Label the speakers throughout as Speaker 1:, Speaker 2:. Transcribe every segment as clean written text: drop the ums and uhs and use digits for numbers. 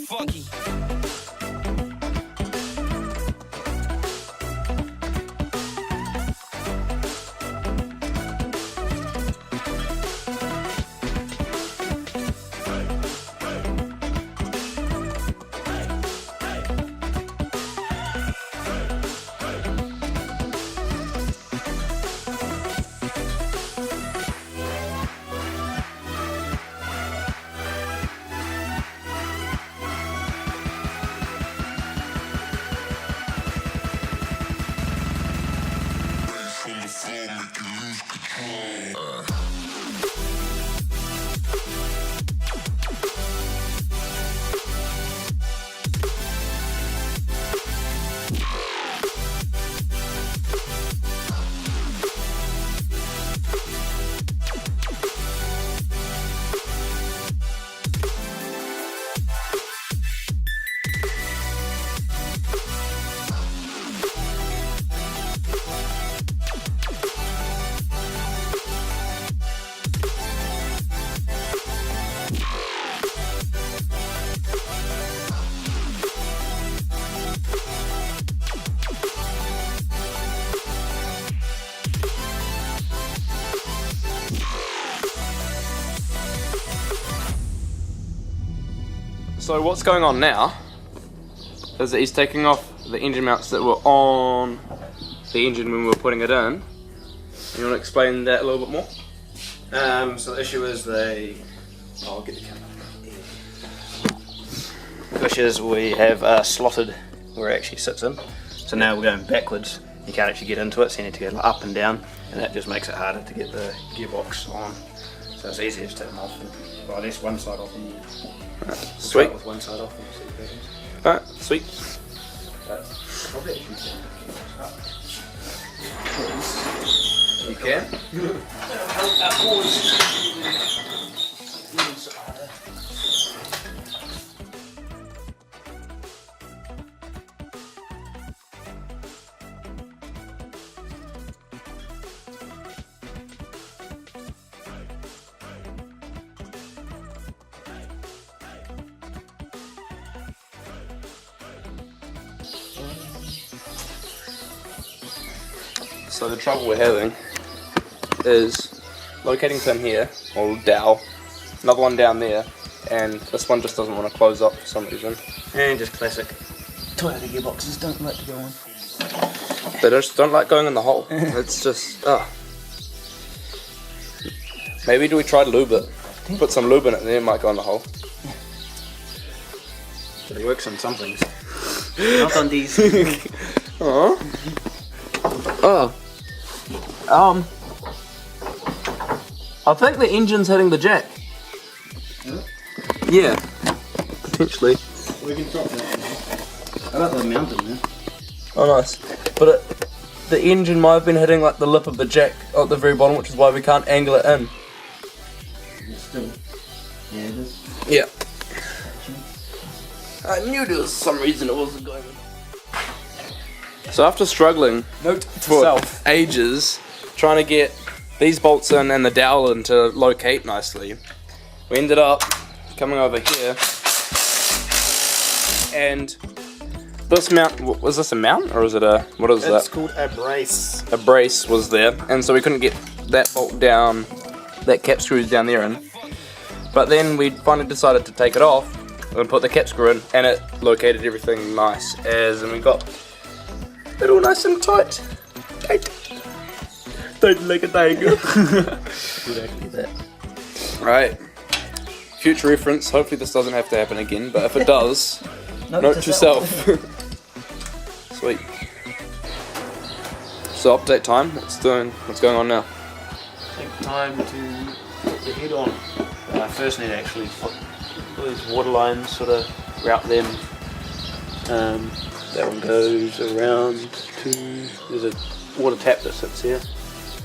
Speaker 1: funky.
Speaker 2: So what's going on now is that he's taking off the engine mounts that were on the engine when we were putting it in. You want to explain that a little bit more?
Speaker 3: So the issue is I'll get the camera. The issue is we have slotted where it actually sits in. So now we're going backwards. You can't actually get into it, so you need to go up and down, and that just makes it harder to get the gearbox on. So it's easier to take them off. Well, at least one side off. And
Speaker 2: sweet.
Speaker 3: With one side off and see what happens.
Speaker 2: Alright, sweet.
Speaker 3: Probably actually
Speaker 2: You can. So the trouble we're having is locating pin here, or dowel, another one down there, and this one just doesn't want to close up for some reason.
Speaker 3: And just classic Toyota gearboxes don't like to go on.
Speaker 2: They just don't like going in the hole. It's just, Maybe do we try to lube it? Put some lube in it and then it might go in the hole.
Speaker 3: But it works on some things. Not on these.
Speaker 2: Oh. I think the engine's hitting the jack. Yeah, potentially.
Speaker 3: We can drop that. I like the mountain there.
Speaker 2: Oh, nice. But the engine might have been hitting like the lip of the jack at the very bottom, which is why we can't angle it in.
Speaker 3: It's still. Yeah, it is.
Speaker 2: Yeah. I knew there was some reason it wasn't going in. So after struggling for ages, trying to get these bolts in and the dowel in to locate nicely, we ended up coming over here, and this mount, was this a mount or is it a, what is that?
Speaker 3: It's called a brace.
Speaker 2: A brace was there, and so we couldn't get that bolt down, that cap screws down there in. But then we finally decided to take it off and put the cap screw in, and it located everything nice as, and we got it all nice and tight. Tight like a tiger.
Speaker 3: Exactly that.
Speaker 2: Right. Future reference, hopefully this doesn't have to happen again, but if it does, note to self. Sweet. So update time, what's going on now?
Speaker 3: I think time to put the head on. First need to actually put all these water lines, sort of route them. That one goes around to, there's a water tap that sits here.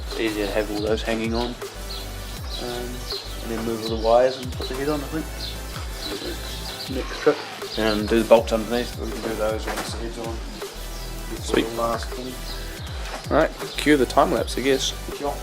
Speaker 3: It's easier to have all those hanging on. And then move all the wires and put the head on, I think. Next trip. And do the bolts underneath, we can do those once the head's on.
Speaker 2: Sweet.
Speaker 3: Last one.
Speaker 2: Alright, cue the time lapse, I guess.
Speaker 3: Sure.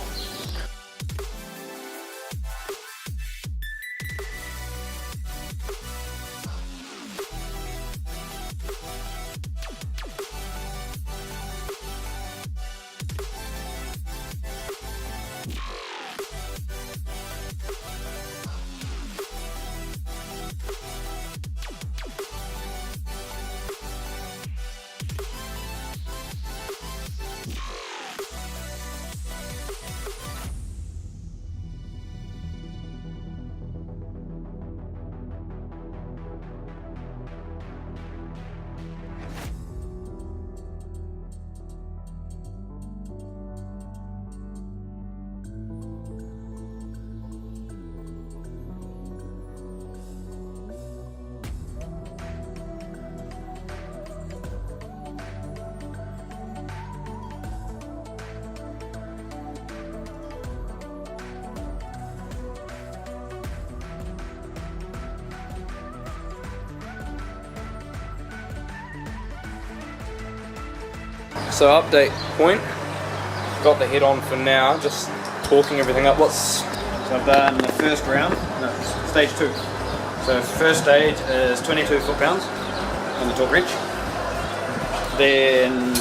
Speaker 2: So update point, got the head on for now, just torquing everything up.
Speaker 3: So I've done the first round, no, stage 2. So first stage is 22 foot-pounds on the torque wrench. Then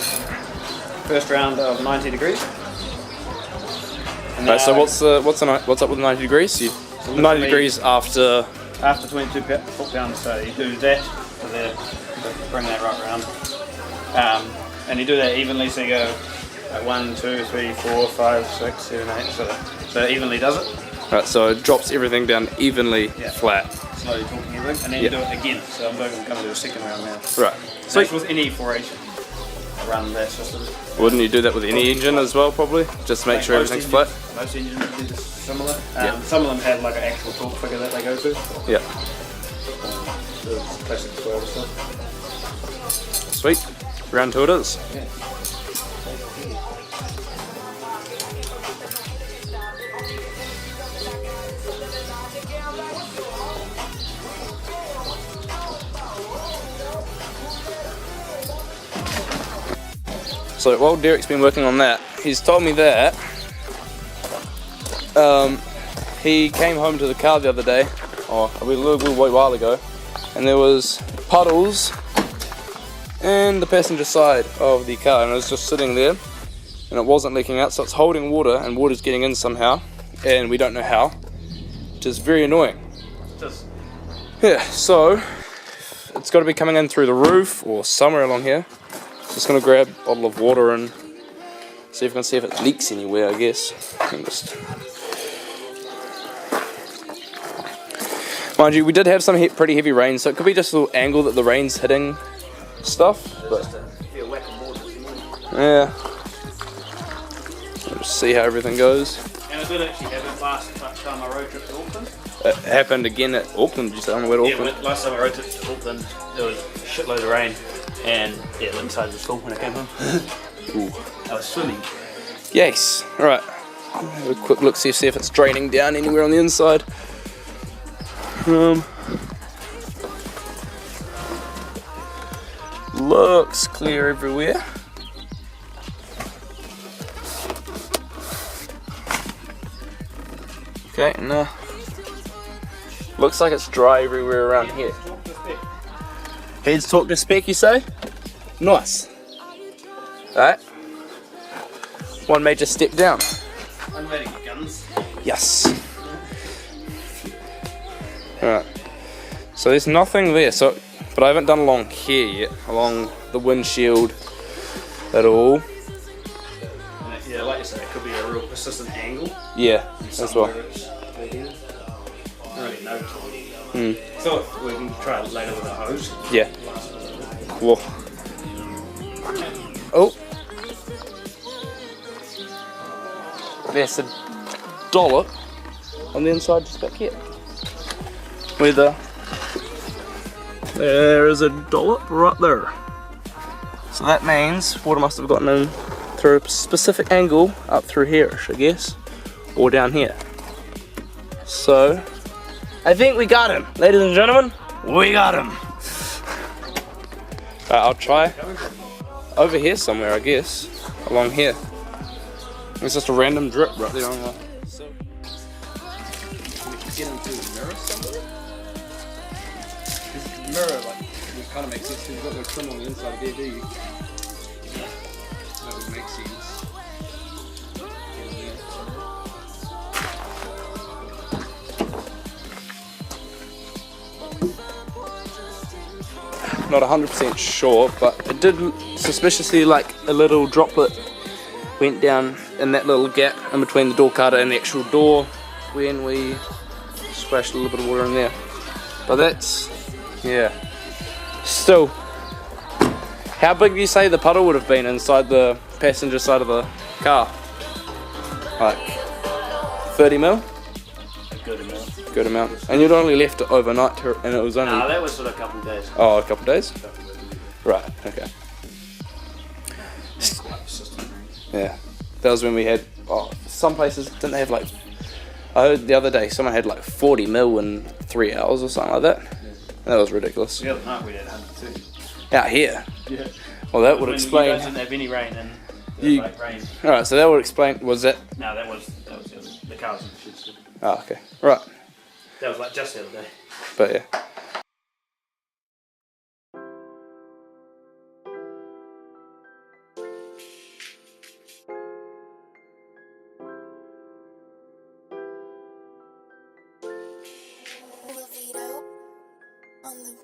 Speaker 3: first round of 90 degrees.
Speaker 2: Right, so what's up with the 90 degrees? So 90 degrees after
Speaker 3: 22 foot-pounds, so you do that to there, bring that right round. And you do that evenly, so you go 1, 2, 3, 4, 5, 6, 7, 8, so it evenly does it.
Speaker 2: Right, so it drops everything down evenly flat.
Speaker 3: Slowly torquing everything, and then you do it again. So I'm going to do a second round now.
Speaker 2: Right.
Speaker 3: So with any 4H run that system.
Speaker 2: Wouldn't you do that with any engine as well, probably? Just make sure everything's flat?
Speaker 3: Most engines do this similar. Some of them have like an actual torque figure that they go to.
Speaker 2: Yeah.
Speaker 3: So it's classic Toyota stuff.
Speaker 2: Sweet. Round 2 it is.
Speaker 3: Yeah.
Speaker 2: So while Derek's been working on that, he's told me that he came home to the car the other day, or a little while ago, and there was puddles in the passenger side of the car, and it was just sitting there, and it wasn't leaking out, so it's holding water and water's getting in somehow, and we don't know how, which is very annoying. Yeah, so it's got to be coming in through the roof or somewhere along here. Just gonna grab a bottle of water and see if we can see if it leaks anywhere, I guess. And just... Mind you, we did have some pretty heavy rain, so it could be just a little angle that the rain's hitting stuff. But yeah, we'll just see how everything goes.
Speaker 3: And I did actually have it last time I road trip to Auckland.
Speaker 2: It happened again at Auckland, did you say? On the way to Auckland?
Speaker 3: Yeah, last time I road trip to Auckland, there was a shitload of rain, and yeah, the inside was full when I came home.
Speaker 2: Ooh.
Speaker 3: I was swimming.
Speaker 2: Yes, alright. Have a quick look, see if it's draining down anywhere on the inside. Looks clear everywhere. Okay, no. Looks like it's dry everywhere around here. Heads talk to spec, you say? Nice. Alright. One major step down.
Speaker 3: Unloading guns.
Speaker 2: Yes. Alright. So there's nothing there, but I haven't done along here yet, along the windshield at all.
Speaker 3: Yeah, like you say, it could be a real persistent angle.
Speaker 2: Yeah, as well.
Speaker 3: So we can try it later with a hose.
Speaker 2: Yeah. Whoa. Oh. There's a dollop on the inside just back here. There is a dollop right there. So that means water must have gotten in through a specific angle up through here, I guess, or down here. So I think we got him, ladies and gentlemen. We got him. I'll try over here somewhere, I guess, along here. It's just a random drip right there on the. So, can we get into the mirror somewhere? Because the mirror, like, it kind of makes sense because you've got no trim on the inside there, do you? That would make sense. Not 100% sure, but it did suspiciously like a little droplet went down in that little gap in between the door cutter and the actual door when we splashed a little bit of water in there. But that's, yeah. Still, how big do you say the puddle would have been inside the passenger side of the car? Like 30 mil?
Speaker 3: A good amount.
Speaker 2: Good amount. And you'd only left it overnight and it was only...
Speaker 3: No, that was for a couple of days.
Speaker 2: Oh, a couple of days? Right, okay. Yeah, that was when we had, some places didn't have like, I heard the other day someone had like 40 mil in 3 hours or something like that. That was ridiculous.
Speaker 3: The other night we had 102.
Speaker 2: Out here?
Speaker 3: Yeah.
Speaker 2: Well, that would explain.
Speaker 3: You guys didn't have any rain and it was like rain.
Speaker 2: Alright, so that would explain, was that?
Speaker 3: No, that was the car was in the shit.
Speaker 2: Oh, okay. Right.
Speaker 3: That was like just the other day.
Speaker 2: But yeah.
Speaker 1: On the